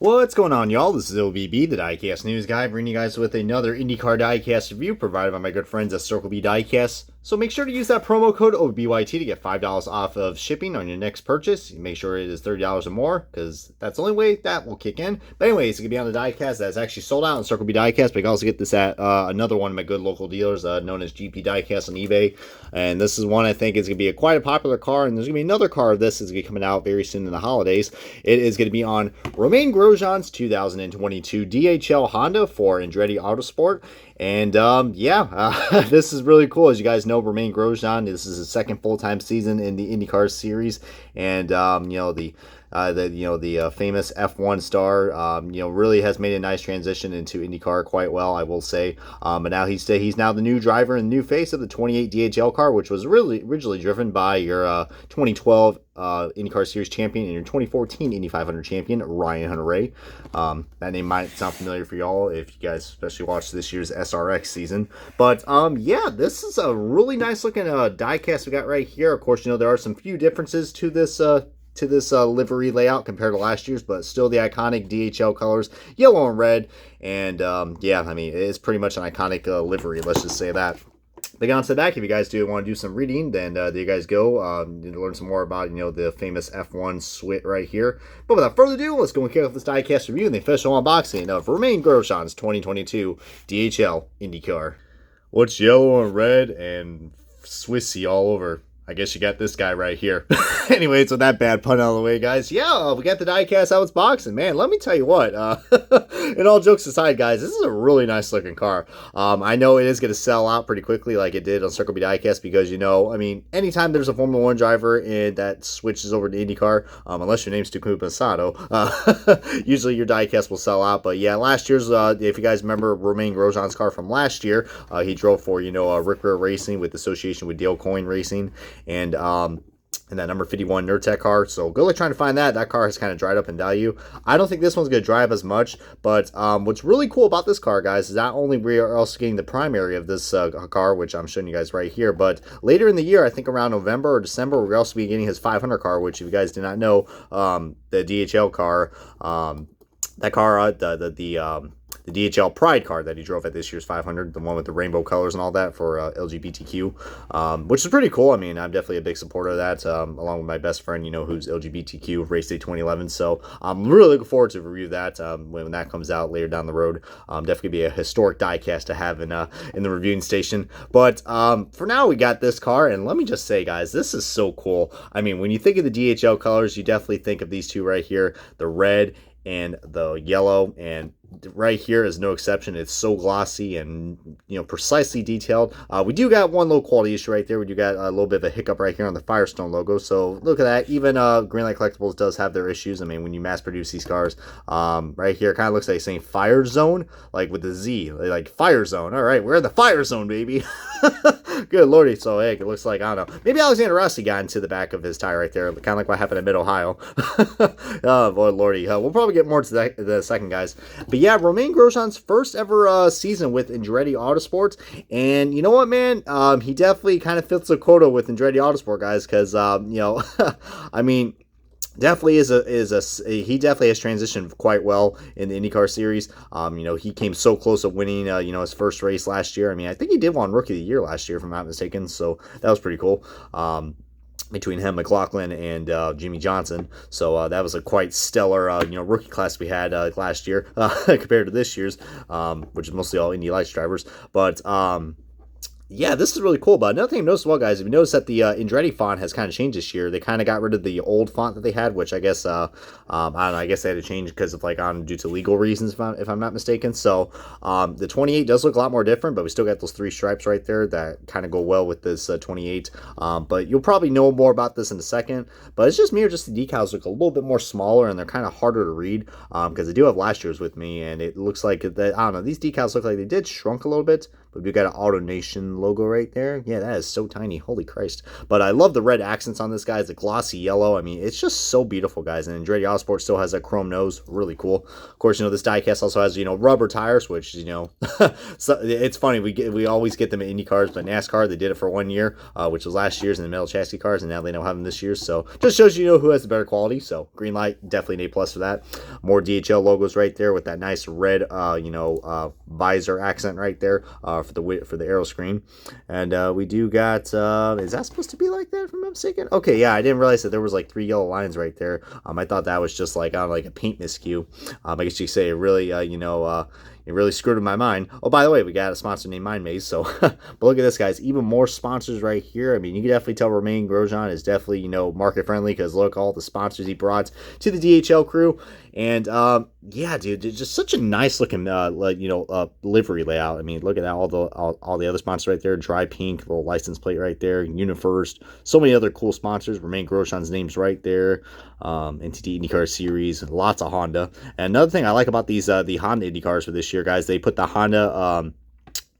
What's going on, y'all? This is OBB, the Diecast News Guy, bringing you guys with another INDYCAR Diecast review provided by my good friends at Circle B Diecast. So make sure to use that promo code OBBYT to get $5 off of shipping on your next purchase. Make sure it is $30 or more, because that's the only way that will kick in. But anyways, it's going to be on the Diecast that's actually sold out on Circle B Diecast, but you can also get this at another one of my good local dealers known as GP Diecast on eBay. And this is one I think is going to be quite a popular car, and there's going to be another car of this that's going to be coming out very soon in the holidays. It is going to be on Romain Grosjean's 2022 DHL Honda for Andretti Autosport. And this is really cool. As you guys know, Romain Grosjean, this is his second full-time season in the INDYCAR series, and the famous F1 star, really has made a nice transition into INDYCAR quite well, I will say. But now he's now the new driver and new face of the 28 DHL car, which was really originally driven by your 2012 INDYCAR Series champion and your 2014 Indy 500 champion, Ryan Hunter-Reay. That name might sound familiar for y'all if you guys especially watched this year's SRX season. But this is a really nice looking diecast we got right here. Of course, there are some few differences to this livery layout compared to last year's, but still the iconic DHL colors, yellow and red. And it's pretty much an iconic livery, let's just say that. But get on to the back. If you guys do want to do some reading, then there you guys go. To learn some more about the famous F1 swit right here. But without further ado, let's go and kick off this diecast review and the official unboxing of Romain Grosjean's 2022 DHL INDYCAR. What's yellow and red and Swissy all over? I guess you got this guy right here. Anyways, with that bad pun out of the way, guys, we got the diecast out. It's boxing, man. Let me tell you what. And all jokes aside, guys, this is a really nice looking car. I know it is going to sell out pretty quickly, like it did on Circle B Diecast, because anytime there's a Formula One driver and that switches over to INDYCAR, unless your name's Takuma Sato, usually your diecast will sell out. But yeah, last year's, if you guys remember Romain Grosjean's car from last year, he drove for Rick Rare Racing with association with Dale Coyne Racing. And that number 51 Nurtec car. So good luck trying to find that. That car has kind of dried up in value. I don't think this one's going to dry up as much, but what's really cool about this car, guys, is not only we are also getting the primary of this car, which I'm showing you guys right here, but later in the year, I think around November or December, we're also be getting his 500 car, which if you guys did not know, the DHL car, that car, the DHL Pride car that he drove at this year's 500, the one with the rainbow colors and all that for LGBTQ, which is pretty cool. I mean, I'm definitely a big supporter of that, along with my best friend, who's LGBTQ, Race Day 2011. So I'm really looking forward to review that when that comes out later down the road. Definitely be a historic diecast to have in the reviewing station. But for now, we got this car, and let me just say, guys, this is so cool. I mean, when you think of the DHL colors, you definitely think of these two right here, the red and the yellow, and right here is no exception. It's so glossy and precisely detailed. We do got one low quality issue right there. We do got a little bit of a hiccup right here on the Firestone logo. So look at that. Even Greenlight Collectibles does have their issues. I mean, when you mass produce these cars, right here, it kind of looks like it's saying Fire Zone, like with the Z, like Fire Zone. All right, we're in the Fire Zone, baby. Good lordy. So hey, it looks like, I don't know, maybe Alexander Rossi got into the back of his tire right there, kind of like what happened in Mid-Ohio. Oh boy, lordy. We'll probably get more to that in a second, guys. But yeah, Romain Grosjean's first ever season with Andretti Autosport, and you know what, man, he definitely kind of fits the quota with Andretti Autosport, guys, because I mean, definitely he definitely has transitioned quite well in the INDYCAR series. He came so close to winning his first race last year. I mean, I think he did win Rookie of the Year last year, if I'm not mistaken, so that was pretty cool. Between him, McLaughlin, and Jimmy Johnson. So that was a quite stellar, rookie class we had last year compared to this year's, which is mostly all Indy Lights drivers. But yeah, this is really cool. But another thing I noticed, well, guys, if you notice that the Andretti font has kind of changed this year, they kind of got rid of the old font that they had, which I guess, I don't know, I guess they had to change because of, due to legal reasons, if I'm not mistaken. So the 28 does look a lot more different, but we still got those three stripes right there that kind of go well with this 28. But you'll probably know more about this in a second. But it's just me, or just the decals look a little bit more smaller, and they're kind of harder to read, because I do have last year's with me, and it looks like that, I don't know, these decals look like they did shrunk a little bit, but we got an AutoNation logo right there. Yeah, that is so tiny. Holy Christ. But I love the red accents on this, guys. The glossy yellow. I mean, it's just so beautiful, guys. And Andretti Autosport still has that chrome nose. Really cool. Of course, this diecast also has, rubber tires, which, so it's funny. We always get them at IndyCars, but NASCAR, they did it for 1 year, which was last year's in the metal chassis cars, and now they don't have them this year. So just shows who has the better quality. So green light, definitely an A+ for that. More DHL logos right there with that nice red, visor accent right there for the aero screen. And we do got, is that supposed to be like that, if I'm not mistaken? Okay, yeah, I didn't realize that there was like 3 yellow lines right there. I thought that was just like on like a paint miscue. I guess you could say it really, it really screwed with my mind. Oh, by the way, we got a sponsor named Mind Maze. So, but look at this, guys. Even more sponsors right here. I mean, you can definitely tell Romain Grosjean is definitely, market friendly, because look, all the sponsors he brought to the DHL crew. And yeah, dude, just such a nice looking livery layout. I mean, look at that, all the other sponsors right there. Dry pink, little license plate right there. UniFirst, so many other cool sponsors. Romain Grosjean's name's right there. NTT IndyCar Series, lots of Honda. And another thing I like about these the Honda IndyCars for this year, guys, they put the Honda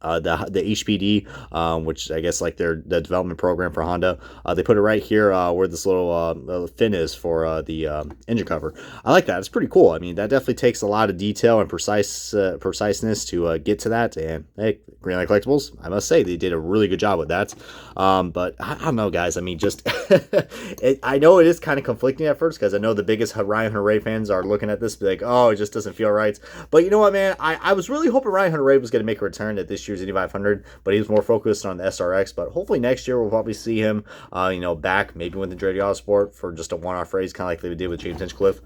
the HPD, which I guess like the development program for Honda. They put it right here where this little fin is for the engine cover. I like that. It's pretty cool. I mean, that definitely takes a lot of detail and preciseness to get to that. And hey, Greenlight Collectibles, I must say they did a really good job with that. But I don't know, guys. I mean, just I know it is kind of conflicting at first, because I know the biggest Ryan Hunter-Reay fans are looking at this be like, oh, it just doesn't feel right. But you know what, man? I was really hoping Ryan Hunter-Reay was going to make a return at this year's Indy 500, but he was more focused on the SRX. But hopefully next year we'll probably see him, back maybe with the Andretti Autosport for just a one-off race, kind of like they did with James Hinchcliffe.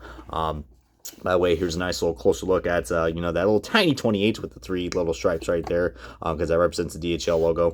By the way, here's a nice little closer look at, that little tiny 28 with the 3 little stripes right there, because that represents the DHL logo.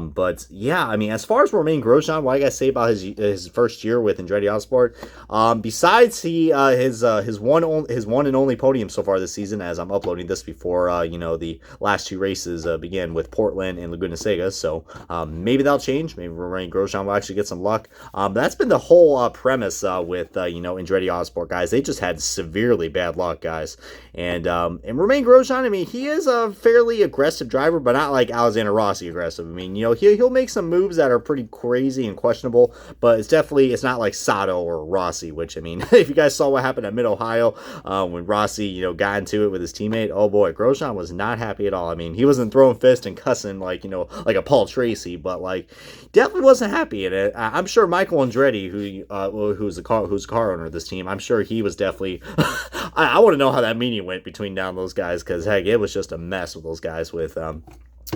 But yeah, I mean, as far as Romain Grosjean, what I gotta say about his first year with Andretti Autosport, besides his one and only podium so far this season, as I'm uploading this before the last 2 races begin with Portland and Laguna Seca. So maybe that'll change. Maybe Romain Grosjean will actually get some luck. But that's been the whole premise with Andretti Autosport, guys. They just had severely bad luck, guys. And Romain Grosjean, I mean, he is a fairly aggressive driver, but not like Alexander Rossi aggressive. I mean, he'll make some moves that are pretty crazy and questionable, but it's not like Sato or Rossi, which, I mean, if you guys saw what happened at Mid-Ohio when Rossi, got into it with his teammate, oh boy, Grosjean was not happy at all. I mean, he wasn't throwing fists and cussing like, like a Paul Tracy, but like, definitely wasn't happy in it. I'm sure Michael Andretti, who's a car owner of this team, I'm sure he was definitely I want to know how that meeting went between those guys, because heck, it was just a mess with those guys, with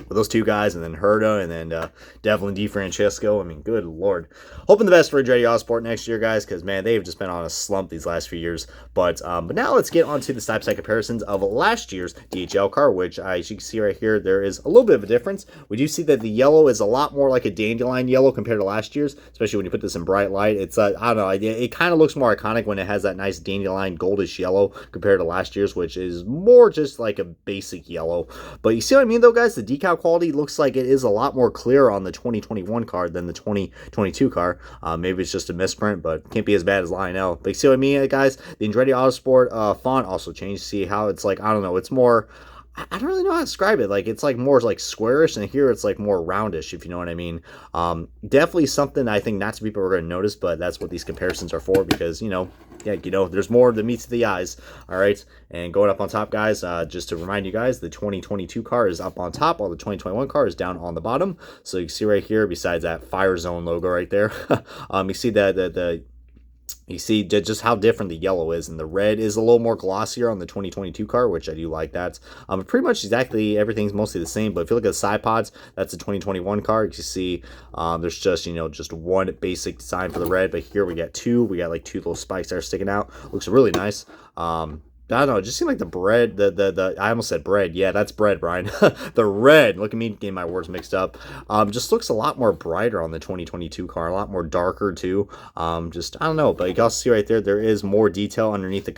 those 2 guys, and then Herta, and then Devlin DeFrancesco. I mean, good lord. Hoping the best for Andretti Autosport next year, guys, because, man, they've just been on a slump these last few years. But now let's get on to the side-by-side comparisons of last year's DHL car, which, as you can see right here, there is a little bit of a difference. We do see that the yellow is a lot more like a dandelion yellow compared to last year's, especially when you put this in bright light. It's, I don't know, it kind of looks more iconic when it has that nice dandelion goldish yellow compared to last year's, which is more just like a basic yellow. But you see what I mean, though, guys? The decal quality looks like it is a lot more clear on the 2021 car than the 2022 car. Maybe it's just a misprint, but can't be as bad as Lionel. But you see what I mean, guys? The Andretti Autosport font also changed. See how it's like, I don't know, it's more, I don't really know how to describe it. Like, it's like more like squarish, and here it's like more roundish, if you know what I mean. Definitely something I think not too people are going to notice, but that's what these comparisons are for, because, there's more that meets the eyes. All right. And going up on top, guys, just to remind you guys, the 2022 car is up on top, while the 2021 car is down on the bottom. So you can see right here, besides that Fire Zone logo right there, you see that you see just how different the yellow is, and the red is a little more glossier on the 2022 car, which I do like that. Pretty much exactly everything's mostly the same, but if you look at the side pods, that's the 2021 car. You can see there's just, just one basic design for the red, but here we got 2. We got like 2 little spikes that are sticking out. Looks really nice. I don't know, it just seemed like the bread, I almost said bread. Yeah, that's bread, Brian. The red, look at me getting my words mixed up. Just looks a lot more brighter on the 2022 car, a lot more darker too. Just, I don't know, but you can also see right there, there is more detail underneath the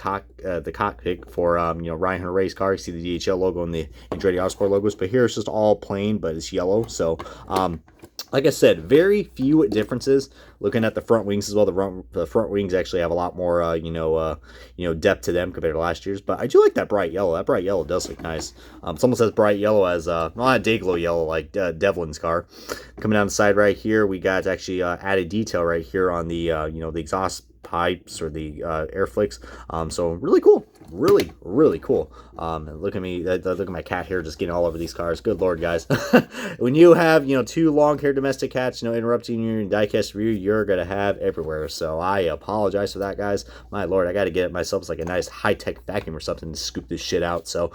cockpit for, Ryan Hunter-Reay's car. You see the DHL logo and the Andretti Autosport logos, but here it's just all plain, but it's yellow. So, like I said, very few differences. Looking at the front wings as well, the front wings actually have a lot more, depth to them compared to last year's. But I do like that bright yellow. That bright yellow does look nice. It's almost as bright yellow as, not Dayglow yellow like Devlin's car. Coming down the side right here, we got actually added detail right here on the, the exhaust pipes or the air flicks. So really cool. Really cool. Look at me, look at my cat hair just getting all over these cars. Good lord, guys. When you have, two long-haired domestic cats, interrupting your diecast review, you're gonna have everywhere. So I apologize for that, guys. My lord, I gotta get it myself like a nice high-tech vacuum or something to scoop this shit out. So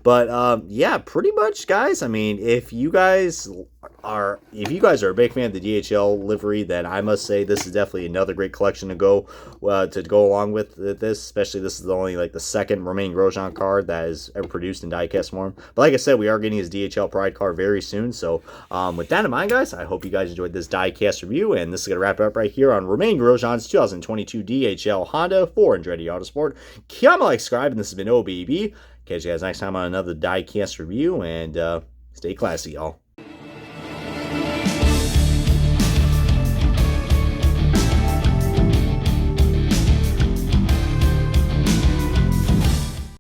but yeah, pretty much, guys. I mean, if you guys are a big fan of the DHL livery, then I must say this is definitely another great collection to go along with this. Especially this is only like the second Romain Grosjean car that is ever produced in diecast form. But like I said, we are getting his DHL Pride car very soon. So with that in mind, guys, I hope you guys enjoyed this diecast review, and this is gonna wrap it up right here on Romain Grosjean's 2022 DHL Honda for Andretti Autosport. Comment, like, subscribe, and this has been OBB. Catch you guys next time on another diecast review, and stay classy, y'all.